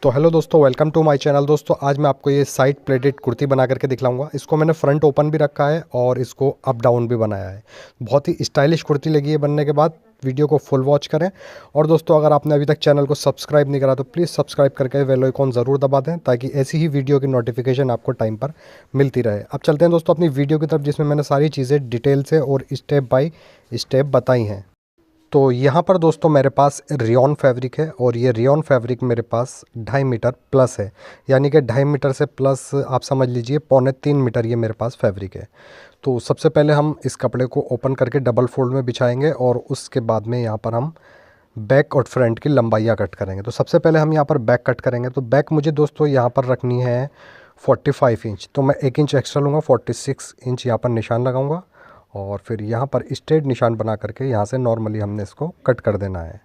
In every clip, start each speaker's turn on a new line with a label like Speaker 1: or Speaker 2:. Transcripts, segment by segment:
Speaker 1: तो हेलो दोस्तों, welcome to my channel. दोस्तों आज मैं आपको ये साइड प्लेटेड कुर्ती बना करके दिखलाऊंगा। इसको मैंने फ्रंट ओपन भी रखा है और इसको अप डाउन भी बनाया है। बहुत ही स्टाइलिश कुर्ती लगी है बनने के बाद। वीडियो को फुल वॉच करें। और दोस्तों अगर आपने अभी तक चैनल को सब्सक्राइब नहीं करा तो प्लीज़ सब्सक्राइब करके बेल आइकॉन ज़रूर दबा दें, ताकि ऐसी ही वीडियो की नोटिफिकेशन आपको टाइम पर मिलती रहे। अब चलते हैं दोस्तों अपनी वीडियो की तरफ, जिसमें मैंने सारी चीज़ें डिटेल से और स्टेप बाय स्टेप बताई हैं। तो यहाँ पर दोस्तों मेरे पास रियॉन फैब्रिक है और ये रियॉन फैब्रिक मेरे पास 2.5 मीटर प्लस है, यानी कि 2.5 मीटर से प्लस आप समझ लीजिए 2.25 मीटर ये मेरे पास फैब्रिक है। तो सबसे पहले हम इस कपड़े को ओपन करके डबल फोल्ड में बिछाएंगे और उसके बाद में यहाँ पर हम बैक और फ्रंट की लंबाइयाँ कट करेंगे। तो सबसे पहले हम यहाँ पर बैक कट करेंगे। तो बैक मुझे दोस्तों यहाँ पर रखनी है 45 इंच, तो मैं 1 इंच एक्स्ट्रा लूँगा, 46 इंच यहाँ पर निशान लगाऊंगा और फिर यहाँ पर स्ट्रेट निशान बना करके यहाँ से नॉर्मली हमने इसको कट कर देना है।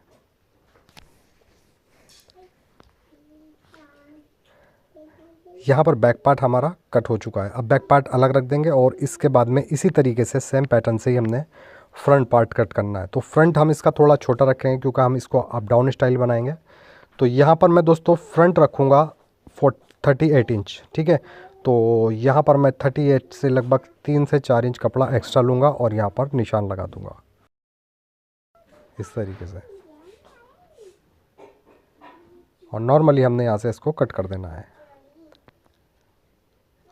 Speaker 1: यहाँ पर बैक पार्ट हमारा कट हो चुका है। अब बैक पार्ट अलग रख देंगे और इसके बाद में इसी तरीके से सेम पैटर्न से ही हमने फ्रंट पार्ट कट करना है। तो फ्रंट हम इसका थोड़ा छोटा रखेंगे क्योंकि हम इसको अप डाउन स्टाइल बनाएंगे। तो यहाँ पर मैं दोस्तों फ्रंट रखूँगा 38 इंच, ठीक है। तो यहाँ पर मैं 38 से लगभग 3 से 4 इंच कपड़ा एक्स्ट्रा लूँगा और यहाँ पर निशान लगा दूँगा इस तरीके से, और नॉर्मली हमने यहाँ से इसको कट कर देना है।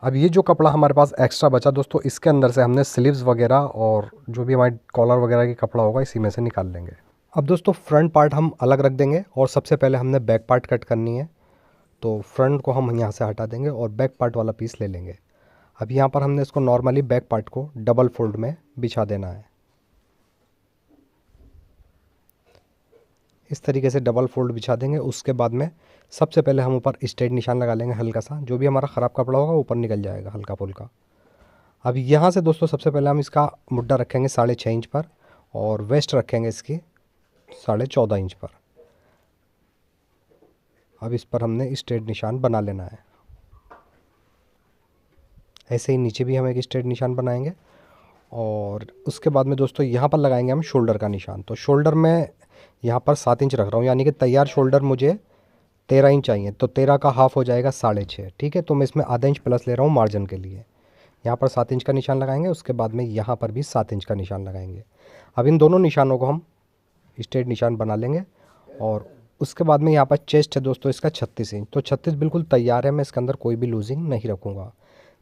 Speaker 1: अब ये जो कपड़ा हमारे पास एक्स्ट्रा बचा दोस्तों, इसके अंदर से हमने स्लीव्स वगैरह और जो भी हमारी कॉलर वगैरह की कपड़ा होगा इसी में से निकाल लेंगे। अब दोस्तों फ्रंट पार्ट हम अलग रख देंगे और सबसे पहले हमने बैक पार्ट कट करनी है। तो फ्रंट को हम यहाँ से हटा देंगे और बैक पार्ट वाला पीस ले लेंगे। अब यहाँ पर हमने इसको नॉर्मली बैक पार्ट को डबल फोल्ड में बिछा देना है। इस तरीके से डबल फोल्ड बिछा देंगे। उसके बाद में सबसे पहले हम ऊपर स्ट्रेट निशान लगा लेंगे हल्का सा, जो भी हमारा ख़राब कपड़ा होगा ऊपर निकल जाएगा हल्का फुल्का। अब यहाँ से दोस्तों सबसे पहले हम इसका मुड्डा रखेंगे 6.5 इंच पर और वेस्ट रखेंगे इसकी 14.5 इंच पर। अब इस पर हमने स्ट्रेट निशान बना लेना है। ऐसे ही नीचे भी हम एक स्ट्रेट निशान बनाएंगे और उसके बाद में दोस्तों यहाँ पर लगाएंगे हम शोल्डर का निशान। तो शोल्डर में यहाँ पर 7 इंच रख रहा हूँ, यानी कि तैयार शोल्डर मुझे 13 इंच चाहिए। तो 13 का हाफ हो जाएगा 6.5, ठीक है। तो मैं इसमें आधा इंच प्लस ले रहा हूँ मार्जिन के लिए। यहाँ पर 7 इंच का निशान लगाएंगे, उसके बाद में यहाँ पर भी 7 इंच का निशान लगाएंगे। अब इन दोनों निशानों को हम स्ट्रेट निशान बना लेंगे और उसके बाद में यहाँ पर चेस्ट है दोस्तों इसका 36 इंच। तो 36 बिल्कुल तैयार है, मैं इसके अंदर कोई भी लूजिंग नहीं रखूँगा।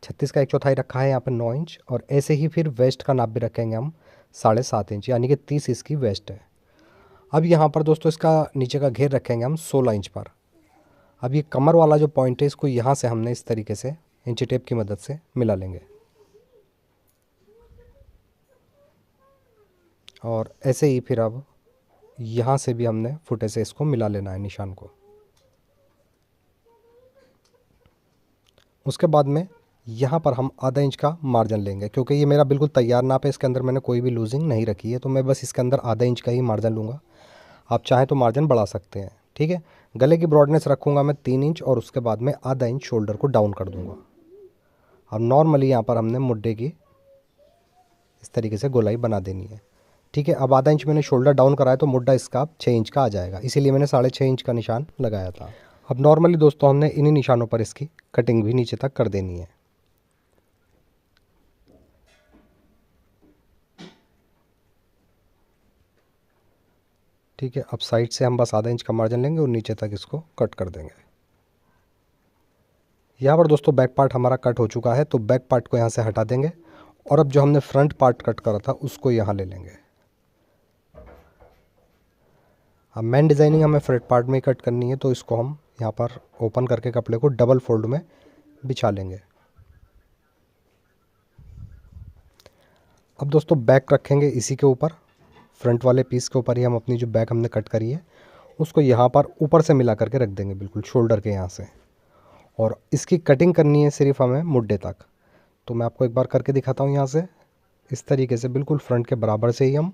Speaker 1: 36 का 1/4 रखा है यहाँ पर 9 इंच, और ऐसे ही फिर वेस्ट का नाप भी रखेंगे हम 7.5 इंच, यानी कि 30 इसकी वेस्ट है। अब यहाँ पर दोस्तों इसका नीचे का घेर रखेंगे हम 16 इंच पर। अब ये कमर वाला जो पॉइंट है इसको यहाँ से हमने इस तरीके से इंची टेप की मदद से मिला लेंगे और ऐसे ही फिर अब यहाँ से भी हमने फुटे से इसको मिला लेना है निशान को। उसके बाद में यहाँ पर हम आधा इंच का मार्जिन लेंगे, क्योंकि ये मेरा बिल्कुल तैयार नाप है, इसके अंदर मैंने कोई भी लूजिंग नहीं रखी है। तो मैं बस इसके अंदर आधा इंच का ही मार्जिन लूँगा। आप चाहें तो मार्जिन बढ़ा सकते हैं, ठीक है। गले की ब्रॉडनेस रखूँगा मैं 3 इंच और उसके बाद में आधा इंच शोल्डर को डाउन कर दूँगा। अब नॉर्मली यहाँ पर हमने मुड्ढे की इस तरीके से गोलाई बना देनी है, ठीक है। अब आधा इंच मैंने शोल्डर डाउन कराया तो मुड्ढा इसका अब 6 इंच का आ जाएगा, इसीलिए मैंने 6.5 इंच का निशान लगाया था। अब नॉर्मली दोस्तों हमने इन्हीं निशानों पर इसकी कटिंग भी नीचे तक कर देनी है। ठीक है, अब साइड से हम बस आधा इंच का मार्जिन लेंगे और नीचे तक इसको कट कर देंगे। यहाँ पर दोस्तों बैक पार्ट हमारा कट हो चुका है, तो बैक पार्ट को यहाँ से हटा देंगे और अब जो हमने फ्रंट पार्ट कट करा था उसको यहाँ ले लेंगे। अब मेन डिज़ाइनिंग हमें फ्रंट पार्ट में ही कट करनी है, तो इसको हम यहाँ पर ओपन करके कपड़े को डबल फोल्ड में बिछा लेंगे। अब दोस्तों बैक रखेंगे इसी के ऊपर, फ्रंट वाले पीस के ऊपर ही हम अपनी जो बैक हमने कट करी है उसको यहाँ पर ऊपर से मिला करके रख देंगे, बिल्कुल शोल्डर के यहाँ से। और इसकी कटिंग करनी है सिर्फ हमें मुड्ढे तक। तो मैं आपको एक बार करके दिखाता हूँ यहाँ से, इस तरीके से बिल्कुल फ्रंट के बराबर से ही हम,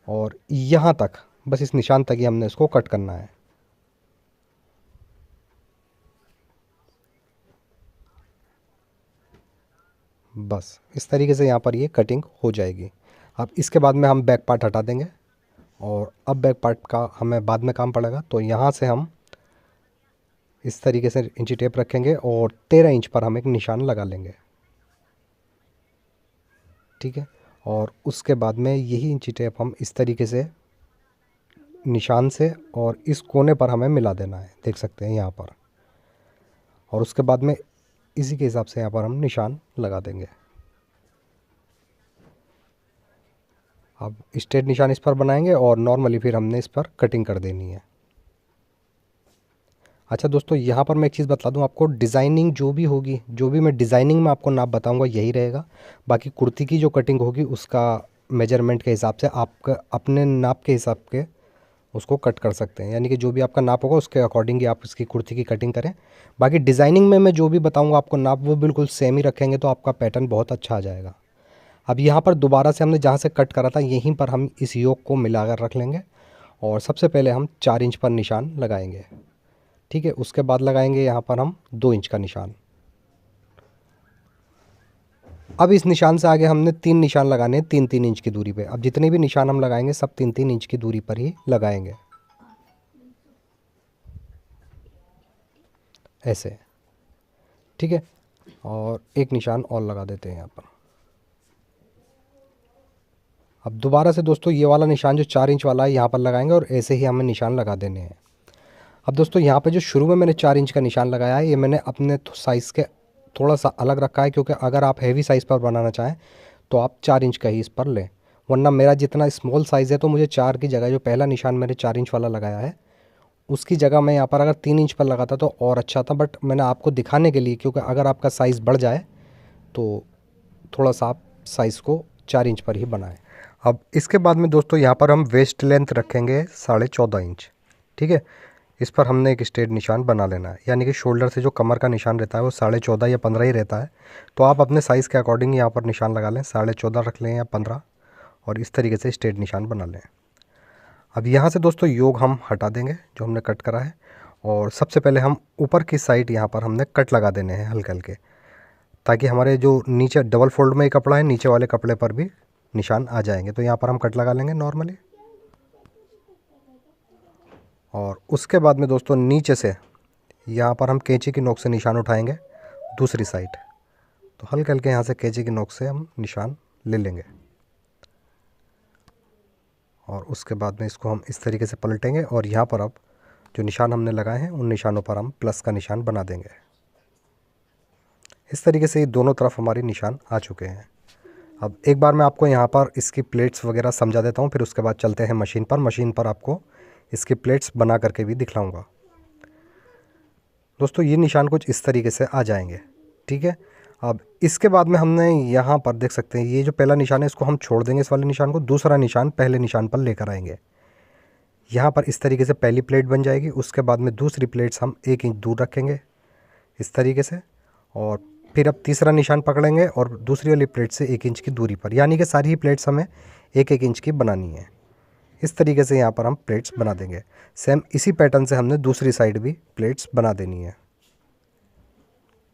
Speaker 1: और यहाँ तक बस इस निशान तक ही हमने इसको कट करना है। बस इस तरीके से यहाँ पर ये कटिंग हो जाएगी। अब इसके बाद में हम बैक पार्ट हटा देंगे और अब बैक पार्ट का हमें बाद में काम पड़ेगा। तो यहाँ से हम इस तरीके से इंची टेप रखेंगे और 13 इंच पर हम एक निशान लगा लेंगे। ठीक है, और उसके बाद में यही इंची टेप हम इस तरीके से निशान से और इस कोने पर हमें मिला देना है, देख सकते हैं यहाँ पर। और उसके बाद में इसी के हिसाब से यहाँ पर हम निशान लगा देंगे। अब स्ट्रेट निशान इस पर बनाएंगे और नॉर्मली फिर हमने इस पर कटिंग कर देनी है। अच्छा दोस्तों, यहाँ पर मैं एक चीज़ बता दूँ आपको, डिज़ाइनिंग जो भी होगी, जो भी मैं डिज़ाइनिंग में आपको नाप बताऊँगा यही रहेगा। बाकी कुर्ती की जो कटिंग होगी उसका मेजरमेंट के हिसाब से आपका अपने नाप के हिसाब के उसको कट कर सकते हैं, यानी कि जो भी आपका नाप होगा उसके अकॉर्डिंग ही आप उसकी कुर्ती की कटिंग करें। बाकी डिज़ाइनिंग में मैं जो भी बताऊँगा आपको नाप वो बिल्कुल सेम ही रखेंगे तो आपका पैटर्न बहुत अच्छा आ जाएगा। अब यहाँ पर दोबारा से हमने जहाँ से कट करा था यहीं पर हम इस योग को मिलाकर रख लेंगे और सबसे पहले हम 4 इंच पर निशान लगाएंगे। ठीक है, उसके बाद लगाएंगे यहाँ पर हम 2 इंच का निशान। अब इस निशान से आगे हमने 3 निशान लगाने हैं 3-3 इंच की दूरी पे। अब जितने भी निशान हम लगाएंगे सब 3-3 इंच की दूरी पर ही लगाएंगे, ऐसे। ठीक है, और एक निशान और लगा देते हैं यहाँ पर। अब दोबारा से दोस्तों ये वाला निशान जो 4 इंच वाला है यहाँ पर लगाएंगे और ऐसे ही हमें निशान लगा देने हैं। अब दोस्तों यहाँ पे जो शुरू में मैंने 4 इंच का निशान लगाया है ये मैंने अपने साइज़ के थोड़ा सा अलग रखा है, क्योंकि अगर आप हैवी साइज़ पर बनाना चाहें तो आप 4 इंच का ही इस पर लें। वरना मेरा जितना स्मॉल साइज़ है तो मुझे 4 की जगह जो पहला निशान मैंने 4 इंच वाला लगाया है उसकी जगह मैं यहाँ पर अगर 3 इंच पर लगाता तो और अच्छा था। बट मैंने आपको दिखाने के लिए, क्योंकि अगर आपका साइज़ बढ़ जाए तो थोड़ा सा आप साइज़ को 4 इंच पर ही बनाएं। अब इसके बाद में दोस्तों यहाँ पर हम वेस्ट लेंथ रखेंगे 14.5 इंच। ठीक है, इस पर हमने एक स्ट्रेट निशान बना लेना है, यानी कि शोल्डर से जो कमर का निशान रहता है वो 14.5 या 15 ही रहता है। तो आप अपने साइज़ के अकॉर्डिंग यहाँ पर निशान लगा लें, 14.5 रख लें या 15, और इस तरीके से स्ट्रेट निशान बना लें। अब यहाँ से दोस्तों योग हम हटा देंगे जो हमने कट करा है, और सबसे पहले हम ऊपर की साइड यहाँ पर हमने कट लगा देने हैं हल्के हल्के, ताकि हमारे जो नीचे डबल फोल्ड में ही कपड़ा है नीचे वाले कपड़े पर भी निशान आ जाएंगे। तो यहाँ पर हम कट लगा लेंगे नॉर्मली, और उसके बाद में दोस्तों नीचे से यहाँ पर हम कैंची की नोक से निशान उठाएंगे दूसरी साइड। तो हल्के हल्के यहाँ से कैंची की नोक से हम निशान ले लेंगे, और उसके बाद में इसको हम इस तरीके से पलटेंगे और यहाँ पर अब जो निशान हमने लगाए हैं उन निशानों पर हम प्लस का निशान बना देंगे। इस तरीके से ये दोनों तरफ हमारे निशान आ चुके हैं। अब एक बार मैं आपको यहाँ पर इसकी प्लेट्स वगैरह समझा देता हूँ, फिर उसके बाद चलते हैं मशीन पर। मशीन पर आपको इसकी प्लेट्स बना करके भी दिखलाऊँगा। दोस्तों ये निशान कुछ इस तरीके से आ जाएंगे। ठीक है, अब इसके बाद में हमने यहाँ पर देख सकते हैं ये जो पहला निशान है इसको हम छोड़ देंगे, इस वाले निशान को, दूसरा निशान पहले निशान पर लेकर आएंगे। यहाँ पर इस तरीके से पहली प्लेट बन जाएगी। उसके बाद में दूसरी प्लेट्स हम 1 इंच दूर रखेंगे इस तरीके से, और फिर अब तीसरा निशान पकड़ेंगे और दूसरी वाली प्लेट से 1 इंच की दूरी पर, यानी कि सारी ही प्लेट्स हमें 1-1 इंच की बनानी है। इस तरीके से यहाँ पर हम प्लेट्स बना देंगे। सेम इसी पैटर्न से हमने दूसरी साइड भी प्लेट्स बना देनी है।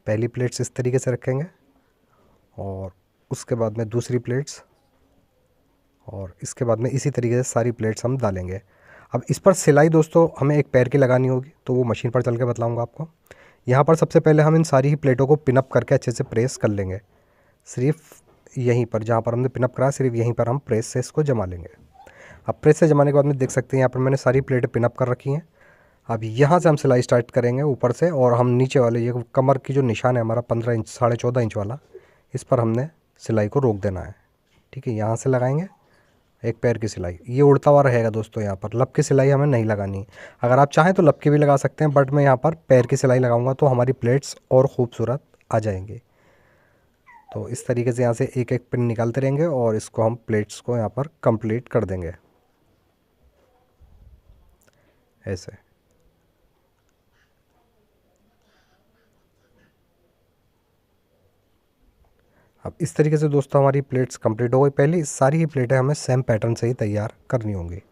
Speaker 1: पहली प्लेट्स इस तरीके से रखेंगे और उसके बाद में दूसरी प्लेट्स, और इसके बाद में इसी तरीके से सारी प्लेट्स हम डालेंगे। अब इस पर सिलाई दोस्तों हमें एक पैर की लगानी होगी, तो वो मशीन पर चल के बतलाऊँगा आपको। यहाँ पर सबसे पहले हम इन सारी ही प्लेटों को पिनअप करके अच्छे से प्रेस कर लेंगे। सिर्फ यहीं पर जहाँ पर हमने पिनअप करा सिर्फ यहीं पर हम प्रेस से इसको जमा लेंगे। अब प्रेस से जमाने के बाद में देख सकते हैं यहाँ पर मैंने सारी प्लेटें पिनअप कर रखी हैं। अब यहाँ से हम सिलाई स्टार्ट करेंगे ऊपर से, और हम नीचे वाले ये कमर की जो निशान है हमारा 15 इंच 14.5 इंच वाला, इस पर हमने सिलाई को रोक देना है। ठीक है, यहाँ से लगाएंगे एक पैर की सिलाई, ये उड़ता हुआ रहेगा दोस्तों। यहाँ पर लब की सिलाई हमें नहीं लगानी। अगर आप चाहें तो लब की भी लगा सकते हैं, बट मैं यहाँ पर पैर की सिलाई लगाऊंगा तो हमारी प्लेट्स और ख़ूबसूरत आ जाएंगी। तो इस तरीके से यहाँ से एक एक पिन निकालते रहेंगे और इसको हम प्लेट्स को यहाँ पर कंप्लीट कर देंगे ऐसे। अब इस तरीके से दोस्तों हमारी प्लेट्स कंप्लीट हो गई। पहले सारी ही प्लेटें हमें सेम पैटर्न से ही तैयार करनी होंगी।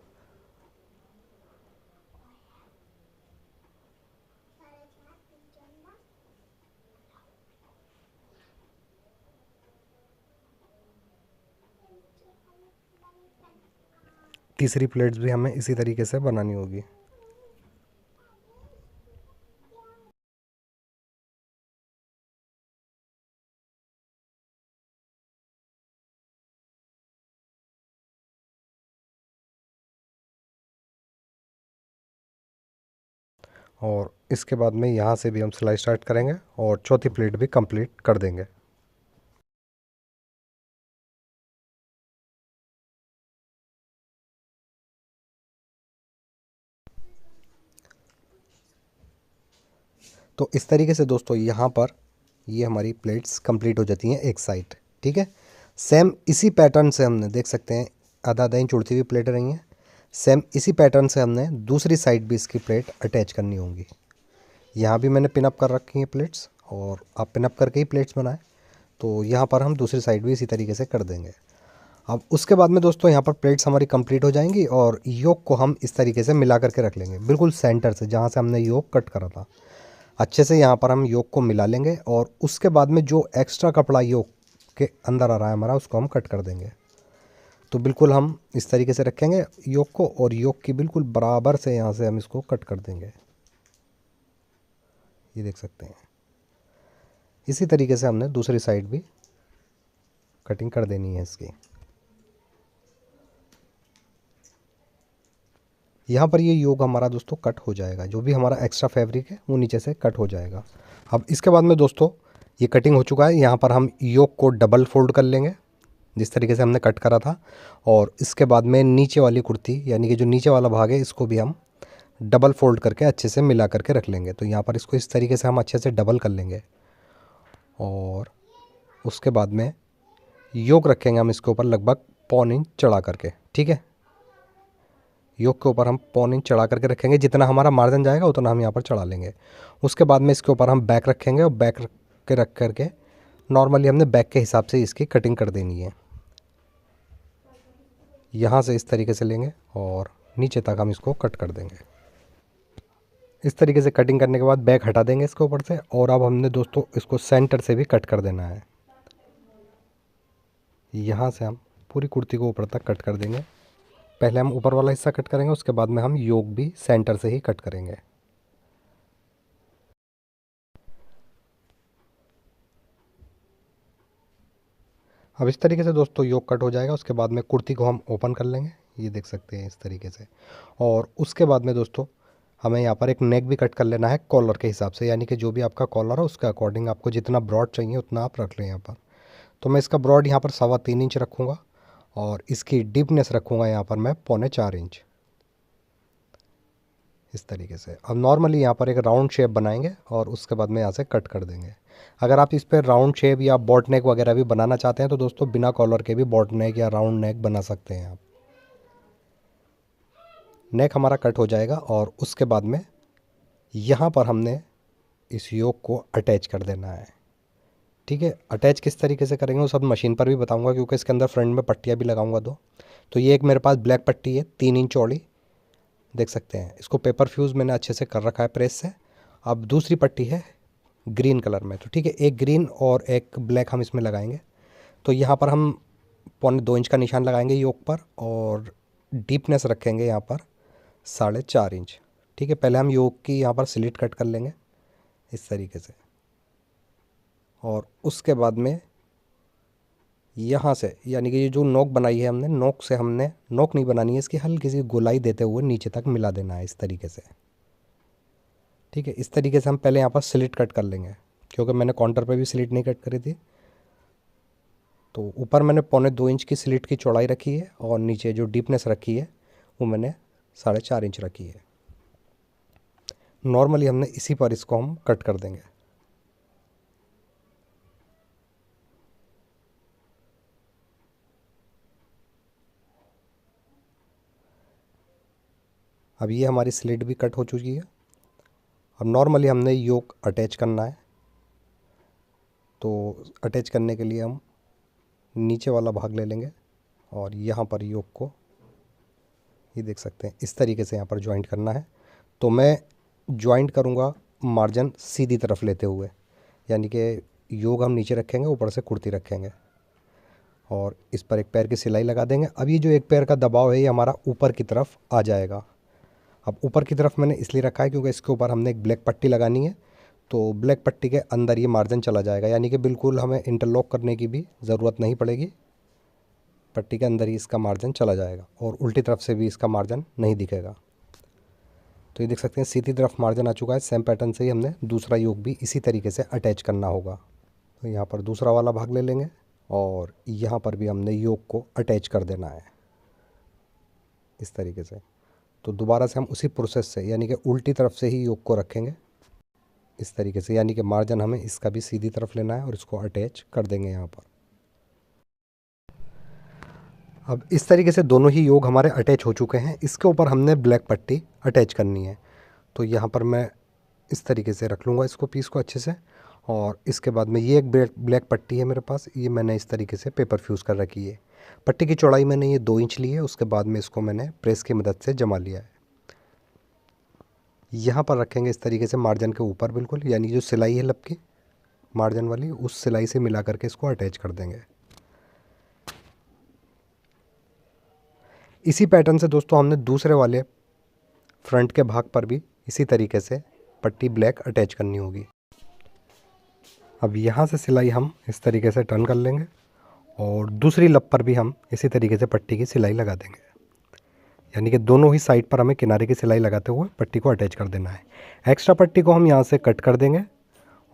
Speaker 1: तीसरी प्लेट्स भी हमें इसी तरीके से बनानी होगी। और इसके बाद में यहाँ से भी हम सिलाई स्टार्ट करेंगे और चौथी प्लेट भी कंप्लीट कर देंगे। तो इस तरीके से दोस्तों यहाँ पर ये हमारी प्लेट्स कंप्लीट हो जाती हैं एक साइड। ठीक है, सेम इसी पैटर्न से हमने देख सकते हैं आधा आधा इंच उड़ती हुई प्लेट रही हैं। सेम इसी पैटर्न से हमने दूसरी साइड भी इसकी प्लेट अटैच करनी होंगी। यहाँ भी मैंने पिनअप कर रखी हैं प्लेट्स, और आप पिनअप करके ही प्लेट्स बनाएं। तो यहाँ पर हम दूसरी साइड भी इसी तरीके से कर देंगे। अब उसके बाद में दोस्तों यहाँ पर प्लेट्स हमारी कंप्लीट हो जाएंगी और योक को हम इस तरीके से मिला करके रख लेंगे, बिल्कुल सेंटर से जहाँ से हमने योक कट करा था। अच्छे से यहाँ पर हम योक को मिला लेंगे और उसके बाद में जो एक्स्ट्रा कपड़ा योक के अंदर आ रहा है हमारा, उसको हम कट कर देंगे। तो बिल्कुल हम इस तरीके से रखेंगे योक को, और योक की बिल्कुल बराबर से यहाँ से हम इसको कट कर देंगे। ये देख सकते हैं, इसी तरीके से हमने दूसरी साइड भी कटिंग कर देनी है इसकी। यहाँ पर ये योग हमारा दोस्तों कट हो जाएगा, जो भी हमारा एक्स्ट्रा फैब्रिक है वो नीचे से कट हो जाएगा। अब इसके बाद में दोस्तों ये कटिंग हो चुका है। यहाँ पर हम योग को डबल फोल्ड कर लेंगे जिस तरीके से हमने कट करा था, और इसके बाद में नीचे वाली कुर्ती यानी कि जो नीचे वाला भाग है इसको भी हम डबल फोल्ड करके अच्छे से मिला करके रख लेंगे। तो यहाँ पर इसको इस तरीके से हम अच्छे से डबल कर लेंगे, और उसके बाद में योग रखेंगे हम इसके ऊपर लगभग पौन इंच चढ़ा करके। ठीक है, योग के ऊपर हम पौन इंच चढ़ा करके रखेंगे, जितना हमारा मार्जिन जाएगा उतना हम यहाँ पर चढ़ा लेंगे। उसके बाद में इसके ऊपर हम बैक रखेंगे, और बैक के रख करके नॉर्मली हमने बैक के हिसाब से इसकी कटिंग कर देनी है। यहाँ से इस तरीके से लेंगे और नीचे तक हम इसको कट कर देंगे। इस तरीके से कटिंग करने के बाद बैक हटा देंगे इसके ऊपर से, और अब हमने दोस्तों इसको सेंटर से भी कट कर देना है। यहाँ से हम पूरी कुर्ती को ऊपर तक कट कर देंगे। पहले हम ऊपर वाला हिस्सा कट करेंगे, उसके बाद में हम योग भी सेंटर से ही कट करेंगे। अब इस तरीके से दोस्तों योग कट हो जाएगा। उसके बाद में कुर्ती को हम ओपन कर लेंगे, ये देख सकते हैं इस तरीके से। और उसके बाद में दोस्तों हमें यहाँ पर एक नेक भी कट कर लेना है कॉलर के हिसाब से, यानी कि जो भी आपका कॉलर है उसके अकॉर्डिंग आपको जितना ब्रॉड चाहिए उतना आप रख लें यहाँ पर। तो मैं इसका ब्रॉड यहाँ पर 3.25 इंच रखूँगा, और इसकी डीपनेस रखूँगा यहाँ पर मैं 3.25 इंच, इस तरीके से। अब नॉर्मली यहाँ पर एक राउंड शेप बनाएंगे और उसके बाद में यहाँ से कट कर देंगे। अगर आप इस पर राउंड शेप या बॉट नेक वगैरह भी बनाना चाहते हैं तो दोस्तों बिना कॉलर के भी बॉट नेक या राउंड नेक बना सकते हैं आप। नेक हमारा कट हो जाएगा, और उसके बाद में यहाँ पर हमने इस योक को अटैच कर देना है। ठीक है, अटैच किस तरीके से करेंगे वो सब मशीन पर भी बताऊंगा, क्योंकि इसके अंदर फ्रंट में पट्टियाँ भी लगाऊंगा दो। तो ये एक मेरे पास ब्लैक पट्टी है 3 इंच चौड़ी, देख सकते हैं। इसको पेपर फ्यूज़ मैंने अच्छे से कर रखा है प्रेस से। अब दूसरी पट्टी है ग्रीन कलर में, तो ठीक है, एक ग्रीन और एक ब्लैक हम इसमें लगाएंगे। तो यहाँ पर हम 1.25 इंच का निशान लगाएंगे योक पर, और डीपनेस रखेंगे यहाँ पर 4.5 इंच। ठीक है, पहले हम योक की यहाँ पर स्लिट कट कर लेंगे इस तरीके से, और उसके बाद में यहाँ से यानी कि ये जो नोक बनाई है हमने, नोक से हमने नोक नहीं बनानी है, इसकी हल्की सी गोलाई देते हुए नीचे तक मिला देना है इस तरीके से। ठीक है, इस तरीके से हम पहले यहाँ पर स्लिट कट कर लेंगे, क्योंकि मैंने काउंटर पे भी स्लिट नहीं कट करी थी। तो ऊपर मैंने 1.25 इंच की स्लिट की चौड़ाई रखी है, और नीचे जो डीपनेस रखी है वो मैंने 4.5 इंच रखी है। नॉर्मली हमने इसी पर इसको हम कट कर देंगे। अब ये हमारी स्लिट भी कट हो चुकी है। अब नॉर्मली हमने योक अटैच करना है, तो अटैच करने के लिए हम नीचे वाला भाग ले लेंगे, और यहाँ पर योक को ये देख सकते हैं इस तरीके से यहाँ पर जॉइंट करना है। तो मैं जॉइंट करूँगा मार्जिन सीधी तरफ लेते हुए, यानी कि योग हम नीचे रखेंगे, ऊपर से कुर्ती रखेंगे, और इस पर एक पैर की सिलाई लगा देंगे। अब ये जो एक पैर का दबाव है ये हमारा ऊपर की तरफ आ जाएगा। अब ऊपर की तरफ मैंने इसलिए रखा है क्योंकि इसके ऊपर हमने एक ब्लैक पट्टी लगानी है, तो ब्लैक पट्टी के अंदर ये मार्जिन चला जाएगा, यानी कि बिल्कुल हमें इंटरलॉक करने की भी ज़रूरत नहीं पड़ेगी। पट्टी के अंदर ही इसका मार्जिन चला जाएगा, और उल्टी तरफ से भी इसका मार्जिन नहीं दिखेगा। तो ये देख सकते हैं सीधी तरफ मार्जिन आ चुका है। सेम पैटर्न से ही हमने दूसरा योग भी इसी तरीके से अटैच करना होगा। तो यहाँ पर दूसरा वाला भाग ले लेंगे और यहाँ पर भी हमने योग को अटैच कर देना है इस तरीके से। तो दोबारा से हम उसी प्रोसेस से यानी कि उल्टी तरफ से ही योग को रखेंगे इस तरीके से, यानी कि मार्जिन हमें इसका भी सीधी तरफ लेना है और इसको अटैच कर देंगे यहाँ पर। अब इस तरीके से दोनों ही योग हमारे अटैच हो चुके हैं। इसके ऊपर हमने ब्लैक पट्टी अटैच करनी है। तो यहाँ पर मैं इस तरीके से रख लूँगा इसको, पीस को अच्छे से। और इसके बाद में ये एक ब्लैक पट्टी है मेरे पास, ये मैंने इस तरीके से पेपर फ्यूज़ कर रखी है। पट्टी की चौड़ाई मैंने ये 2 इंच ली है। उसके बाद में इसको मैंने प्रेस की मदद से जमा लिया है। यहाँ पर रखेंगे इस तरीके से मार्जिन के ऊपर बिल्कुल, यानी जो सिलाई है लब की मार्जिन वाली, उस सिलाई से मिला करके इसको अटैच कर देंगे। इसी पैटर्न से दोस्तों हमने दूसरे वाले फ्रंट के भाग पर भी इसी तरीके से पट्टी ब्लैक अटैच करनी होगी। अब यहाँ से सिलाई हम इस तरीके से टर्न कर लेंगे और दूसरी लब पर भी हम इसी तरीके से पट्टी की सिलाई लगा देंगे, यानी कि दोनों ही साइड पर हमें किनारे की सिलाई लगाते हुए पट्टी को अटैच कर देना है। एक्स्ट्रा पट्टी को हम यहाँ से कट कर देंगे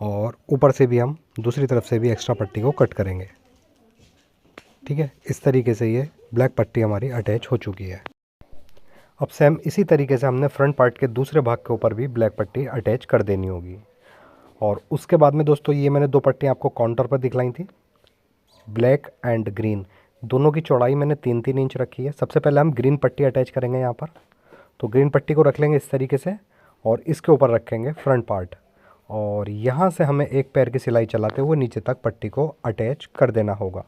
Speaker 1: और ऊपर से भी हम दूसरी तरफ से भी एक्स्ट्रा पट्टी को कट करेंगे। ठीक है, इस तरीके से ये ब्लैक पट्टी हमारी अटैच हो चुकी है। अब सेम इसी तरीके से हमने फ्रंट पार्ट के दूसरे भाग के ऊपर भी ब्लैक पट्टी अटैच कर देनी होगी। और उसके बाद में दोस्तों ये मैंने 2 पट्टी आपको काउंटर पर दिखलाई थी, ब्लैक एंड ग्रीन। दोनों की चौड़ाई मैंने 3-3 इंच रखी है। सबसे पहले हम ग्रीन पट्टी अटैच करेंगे यहाँ पर। तो ग्रीन पट्टी को रख लेंगे इस तरीके से और इसके ऊपर रखेंगे फ्रंट पार्ट, और यहाँ से हमें एक पैर की सिलाई चलाते हुए नीचे तक पट्टी को अटैच कर देना होगा।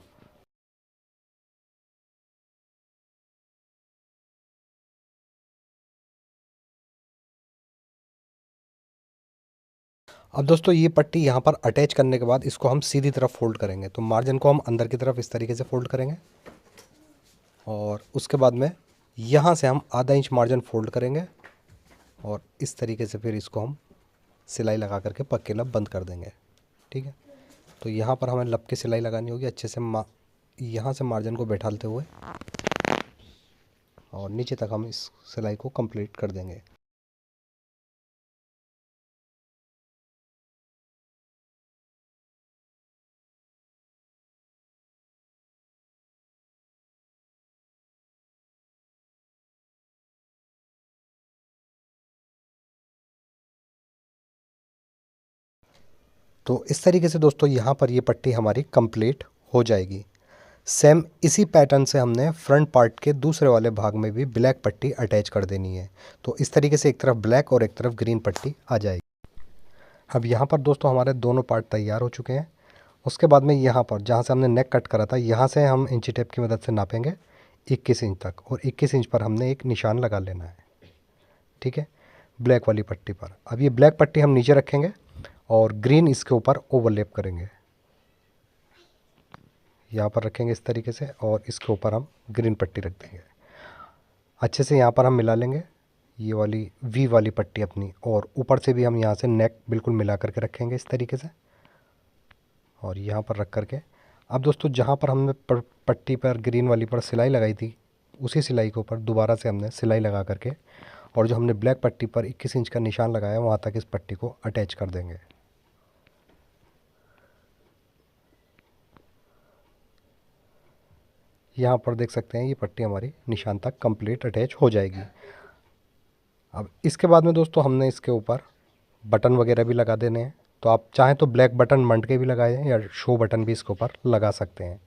Speaker 1: अब दोस्तों ये पट्टी यहाँ पर अटैच करने के बाद इसको हम सीधी तरफ फोल्ड करेंगे। तो मार्जिन को हम अंदर की तरफ इस तरीके से फोल्ड करेंगे और उसके बाद में यहाँ से हम आधा इंच मार्जिन फोल्ड करेंगे और इस तरीके से फिर इसको हम सिलाई लगा करके पक्के लब बंद कर देंगे। ठीक है, तो यहाँ पर हमें लब की सिलाई लगानी होगी अच्छे से, यहाँ से मार्जिन को बैठाते हुए और नीचे तक हम इस सिलाई को कंप्लीट कर देंगे। तो इस तरीके से दोस्तों यहाँ पर ये पट्टी हमारी कंप्लीट हो जाएगी। सेम इसी पैटर्न से हमने फ्रंट पार्ट के दूसरे वाले भाग में भी ब्लैक पट्टी अटैच कर देनी है। तो इस तरीके से एक तरफ ब्लैक और एक तरफ ग्रीन पट्टी आ जाएगी। अब यहाँ पर दोस्तों हमारे दोनों पार्ट तैयार हो चुके हैं। उसके बाद में यहाँ पर जहाँ से हमने नेक कट करा था, यहाँ से हम इंची टेप की मदद से नापेंगे 21 इंच तक, और 21 इंच पर हमने एक निशान लगा लेना है। ठीक है, ब्लैक वाली पट्टी पर। अब ये ब्लैक पट्टी हम नीचे रखेंगे और ग्रीन इसके ऊपर ओवरलैप करेंगे। यहाँ पर रखेंगे इस तरीके से और इसके ऊपर हम ग्रीन पट्टी रख देंगे। अच्छे से यहाँ पर हम मिला लेंगे ये वाली वी वाली पट्टी अपनी, और ऊपर से भी हम यहाँ से नेक बिल्कुल मिला करके रखेंगे इस तरीके से और यहाँ पर रख करके। अब दोस्तों जहाँ पर हमने पट्टी पर ग्रीन वाली पर सिलाई लगाई थी, उसी सिलाई के ऊपर दोबारा से हमने सिलाई लगा करके और जो हमने ब्लैक पट्टी पर 21 इंच का निशान लगाया वहाँ तक इस पट्टी को अटैच कर देंगे। यहाँ पर देख सकते हैं ये पट्टी हमारी निशान तक कंप्लीट अटैच हो जाएगी। अब इसके बाद में दोस्तों हमने इसके ऊपर बटन वगैरह भी लगा देने हैं। तो आप चाहें तो ब्लैक बटन मंड के भी लगाएं या शो बटन भी इसके ऊपर लगा सकते हैं।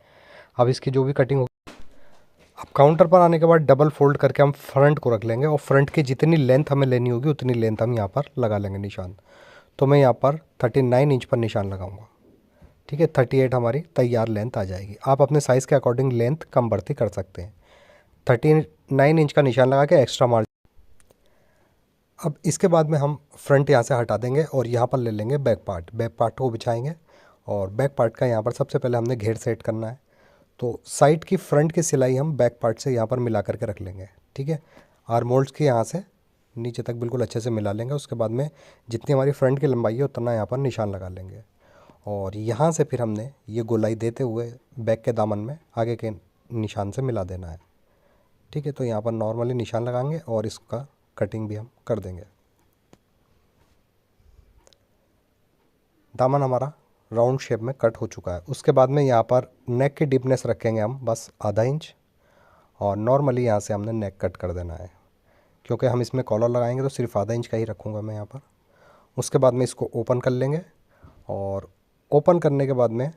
Speaker 1: अब इसकी जो भी कटिंग होगी, अब काउंटर पर आने के बाद डबल फोल्ड करके हम फ्रंट को रख लेंगे और फ्रंट की जितनी लेंथ हमें लेनी होगी उतनी लेंथ हम यहाँ पर लगा लेंगे निशान। तो मैं यहाँ पर 39 इंच पर निशान लगाऊंगा। ठीक है, 38 हमारी तैयार लेंथ आ जाएगी। आप अपने साइज़ के अकॉर्डिंग लेंथ कम बढ़ती कर सकते हैं। 39 इंच का निशान लगा के एक्स्ट्रा मार्जिन। अब इसके बाद में हम फ्रंट यहाँ से हटा देंगे और यहाँ पर ले लेंगे बैक पार्ट। बैक पार्ट को बिछाएंगे और बैक पार्ट का यहाँ पर सबसे पहले हमने घेर सेट करना है। तो साइड की फ्रंट की सिलाई हम बैक पार्ट से यहाँ पर मिला करके रख लेंगे। ठीक है, आर्म होल्ड्स के यहाँ से नीचे तक बिल्कुल अच्छे से मिला लेंगे। उसके बाद में जितनी हमारी फ्रंट की लंबाई है उतना यहाँ पर निशान लगा लेंगे और यहाँ से फिर हमने ये गोलाई देते हुए बैक के दामन में आगे के निशान से मिला देना है। ठीक है, तो यहाँ पर नॉर्मली निशान लगाएंगे और इसका कटिंग भी हम कर देंगे। दामन हमारा राउंड शेप में कट हो चुका है। उसके बाद में यहाँ पर नेक की डीपनेस रखेंगे हम बस आधा इंच, और नॉर्मली यहाँ से हमने नेक कट कर देना है, क्योंकि हम इसमें कॉलर लगाएंगे तो सिर्फ आधा इंच का ही रखूँगा मैं यहाँ पर। उसके बाद में इसको ओपन कर लेंगे, और ओपन करने के बाद में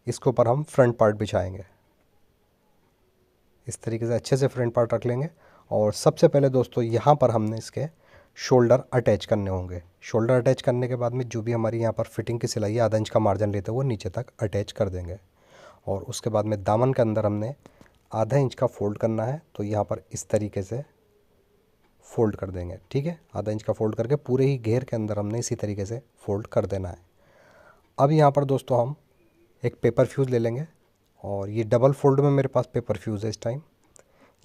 Speaker 1: इसके ऊपर हम फ्रंट पार्ट बिछाएंगे। इस तरीके से अच्छे से फ्रंट पार्ट रख लेंगे। और सबसे पहले दोस्तों यहाँ पर हमने इसके शोल्डर अटैच करने होंगे। शोल्डर अटैच करने के बाद में जो भी हमारी यहाँ पर फिटिंग की सिलाई है, आधा इंच का मार्जिन लेते हुए नीचे तक अटैच कर देंगे। और उसके बाद में दामन के अंदर हमने आधा इंच का फोल्ड करना है, तो यहाँ पर इस तरीके से फोल्ड कर देंगे। ठीक है, आधा इंच का फोल्ड करके पूरे ही घेर के अंदर हमने इसी तरीके से फोल्ड कर देना है। अब यहाँ पर दोस्तों हम एक पेपर फ्यूज़ ले लेंगे, और ये डबल फोल्ड में मेरे पास पेपर फ्यूज़ है इस टाइम।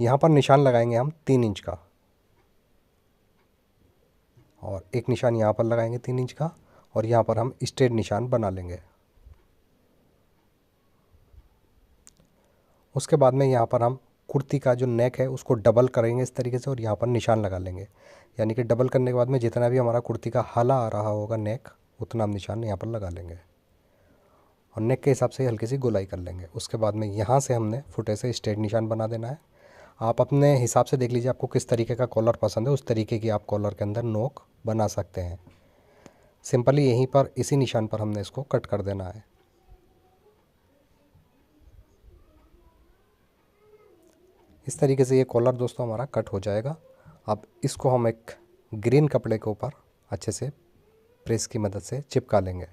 Speaker 1: यहाँ पर निशान लगाएंगे हम 3 इंच का, और एक निशान यहाँ पर लगाएंगे 3 इंच का, और यहाँ पर हम स्ट्रेट निशान बना लेंगे। उसके बाद में यहाँ पर हम कुर्ती का जो नेक है उसको डबल करेंगे इस तरीके से, और यहाँ पर निशान लगा लेंगे। यानी कि डबल करने के बाद में जितना भी हमारा कुर्ती का हाला आ रहा होगा नेक, उतना हम निशान यहाँ पर लगा लेंगे, और नेक के हिसाब से हल्की सी गोलाई कर लेंगे। उसके बाद में यहाँ से हमने फुटे से स्ट्रेट निशान बना देना है। आप अपने हिसाब से देख लीजिए आपको किस तरीके का कॉलर पसंद है, उस तरीके की आप कॉलर के अंदर नोक बना सकते हैं। सिंपली यहीं पर इसी निशान पर हमने इसको कट कर देना है। इस तरीके से ये कॉलर दोस्तों हमारा कट हो जाएगा। अब इसको हम एक ग्रीन कपड़े के ऊपर अच्छे से प्रेस की मदद से चिपका लेंगे।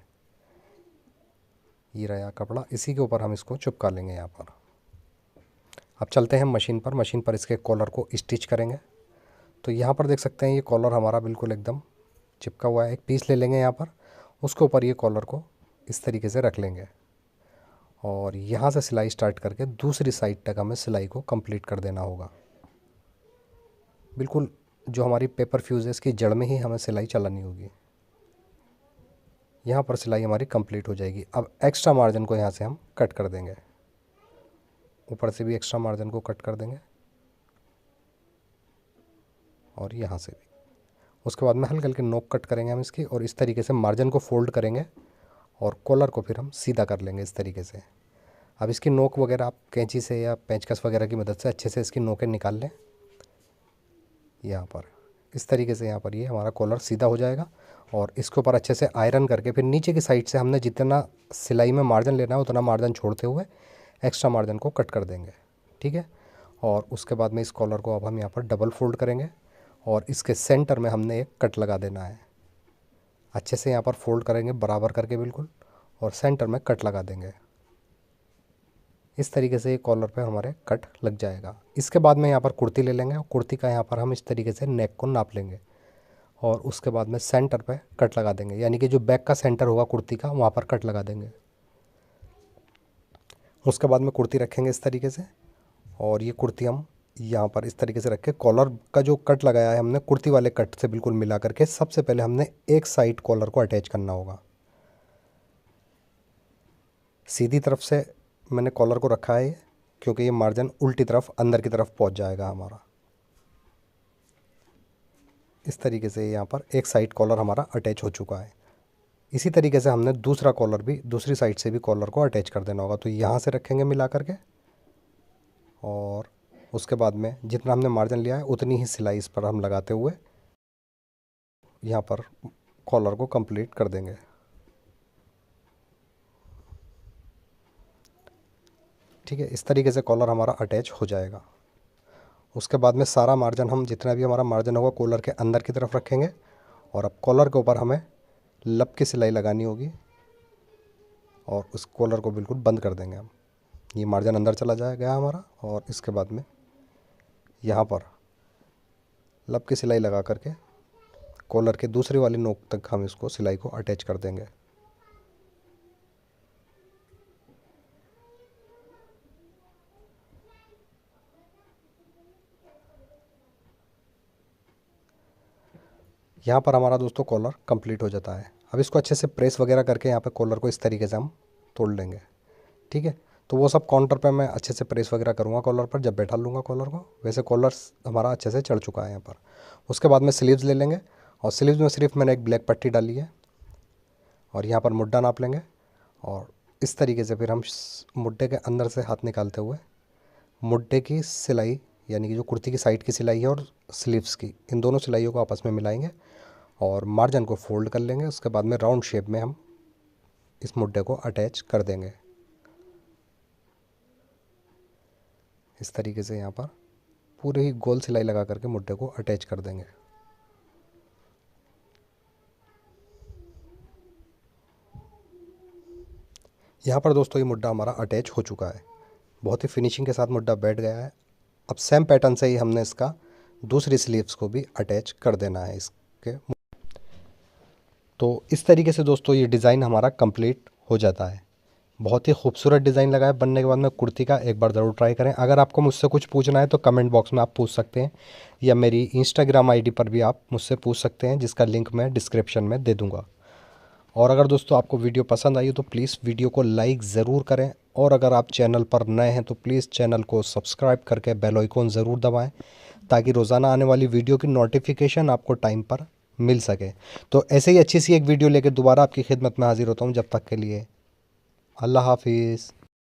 Speaker 1: ये रहा कपड़ा, इसी के ऊपर हम इसको चिपका लेंगे यहाँ पर। अब चलते हैं मशीन पर। मशीन पर इसके कॉलर को स्टिच करेंगे। तो यहाँ पर देख सकते हैं ये कॉलर हमारा बिल्कुल एकदम चिपका हुआ है। एक पीस ले लेंगे यहाँ पर, उसके ऊपर ये कॉलर को इस तरीके से रख लेंगे, और यहाँ से सिलाई स्टार्ट करके दूसरी साइड तक हमें सिलाई को कंप्लीट कर देना होगा। बिल्कुल जो हमारी पेपर फ्यूज़ है इसकी जड़ में ही हमें सिलाई चलानी होगी। यहाँ पर सिलाई हमारी कंप्लीट हो जाएगी। अब एक्स्ट्रा मार्जिन को यहाँ से हम कट कर देंगे, ऊपर से भी एक्स्ट्रा मार्जिन को कट कर देंगे, और यहाँ से भी। उसके बाद में हल्के हल्के नोक कट करेंगे हम इसकी, और इस तरीके से मार्जिन को फोल्ड करेंगे, और कॉलर को फिर हम सीधा कर लेंगे इस तरीके से। अब इसकी नोक वगैरह आप कैंची से या पेंचकस वगैरह की मदद से अच्छे से इसकी नोकें निकाल लें। यहाँ पर इस तरीके से यहाँ पर ये हमारा कॉलर सीधा हो जाएगा, और इसके ऊपर अच्छे से आयरन करके फिर नीचे की साइड से हमने जितना सिलाई में मार्जिन लेना है उतना मार्जिन छोड़ते हुए एक्स्ट्रा मार्जिन को कट कर देंगे। ठीक है, और उसके बाद में इस कॉलर को अब हम यहाँ पर डबल फोल्ड करेंगे, और इसके सेंटर में हमने एक कट लगा देना है। अच्छे से यहाँ पर फोल्ड करेंगे बराबर करके बिल्कुल, और सेंटर में कट लगा देंगे। इस तरीके से ये कॉलर पे हमारे कट लग जाएगा। इसके बाद में यहाँ पर कुर्ती ले लेंगे, और कुर्ती का यहाँ पर हम इस तरीके से नेक को नाप लेंगे, और उसके बाद में सेंटर पे कट लगा देंगे। यानी कि जो बैक का सेंटर होगा कुर्ती का वहाँ पर कट लगा देंगे। उसके बाद में कुर्ती रखेंगे इस तरीके से, और ये कुर्ती हम यहाँ पर इस तरीके से रख के कॉलर का जो कट लगाया है हमने कुर्ती वाले कट से बिल्कुल मिला करके सबसे पहले हमने एक साइड कॉलर को अटैच करना होगा। सीधी तरफ से मैंने कॉलर को रखा है क्योंकि ये मार्जिन उल्टी तरफ अंदर की तरफ पहुंच जाएगा हमारा। इस तरीके से यहाँ पर एक साइड कॉलर हमारा अटैच हो चुका है। इसी तरीके से हमने दूसरा कॉलर भी दूसरी साइड से भी कॉलर को अटैच कर देना होगा। तो यहाँ से रखेंगे मिला करके, और उसके बाद में जितना हमने मार्जिन लिया है उतनी ही सिलाई इस पर हम लगाते हुए यहाँ पर कॉलर को कंप्लीट कर देंगे। ठीक है, इस तरीके से कॉलर हमारा अटैच हो जाएगा। उसके बाद में सारा मार्जिन हम जितना भी हमारा मार्जिन होगा कॉलर के अंदर की तरफ रखेंगे, और अब कॉलर के ऊपर हमें लब की सिलाई लगानी होगी, और उस कॉलर को बिल्कुल बंद कर देंगे हम। ये मार्जिन अंदर चला जाएगा हमारा, और इसके बाद में यहाँ पर लब की सिलाई लगा करके कॉलर के दूसरी वाली नोक तक हम इसको सिलाई को अटैच कर देंगे। यहाँ पर हमारा दोस्तों कॉलर कंप्लीट हो जाता है। अब इसको अच्छे से प्रेस वगैरह करके यहाँ पे कॉलर को इस तरीके से हम तोड़ लेंगे। ठीक है, तो वो सब काउंटर पे मैं अच्छे से प्रेस वगैरह करूँगा कॉलर पर जब बैठा लूँगा कॉलर को। वैसे कॉलर हमारा अच्छे से चढ़ चुका है यहाँ पर। उसके बाद में स्लीव्स ले लेंगे, और स्लीव्स में सिर्फ मैंने एक ब्लैक पट्टी डाली है, और यहाँ पर मुड्डा नाप लेंगे और इस तरीके से फिर हम मुड्डे के अंदर से हाथ निकालते हुए मुड्डे की सिलाई यानी कि जो कुर्ती की साइड की सिलाई है और स्लीव्स की, इन दोनों सिलाइयों को आपस में मिलाएंगे और मार्जिन को फोल्ड कर लेंगे। उसके बाद में राउंड शेप में हम इस मुड्डे को अटैच कर देंगे। इस तरीके से यहाँ पर पूरे ही गोल सिलाई लगा करके मुड्डे को अटैच कर देंगे। यहाँ पर दोस्तों ये मुड्डा हमारा अटैच हो चुका है, बहुत ही फिनिशिंग के साथ मुड्डा बैठ गया है। अब सेम पैटर्न से ही हमने इसका दूसरी स्लीव्स को भी अटैच कर देना है इसके। तो इस तरीके से दोस्तों ये डिज़ाइन हमारा कंप्लीट हो जाता है। बहुत ही खूबसूरत डिज़ाइन लगा है बनने के बाद में कुर्ती का, एक बार ज़रूर ट्राई करें। अगर आपको मुझसे कुछ पूछना है तो कमेंट बॉक्स में आप पूछ सकते हैं या मेरी इंस्टाग्राम आईडी पर भी आप मुझसे पूछ सकते हैं, जिसका लिंक मैं डिस्क्रिप्शन में दे दूँगा। और अगर दोस्तों आपको वीडियो पसंद आई हो तो प्लीज़ वीडियो को लाइक ज़रूर करें, और अगर आप चैनल पर नए हैं तो प्लीज़ चैनल को सब्सक्राइब करके बेल आइकन ज़रूर दबाएं, ताकि रोज़ाना आने वाली वीडियो की नोटिफिकेशन आपको टाइम पर मिल सके। तो ऐसे ही अच्छी सी एक वीडियो लेकर दोबारा आपकी खिदमत में हाजिर होता हूँ। जब तक के लिए अल्लाह हाफिज़।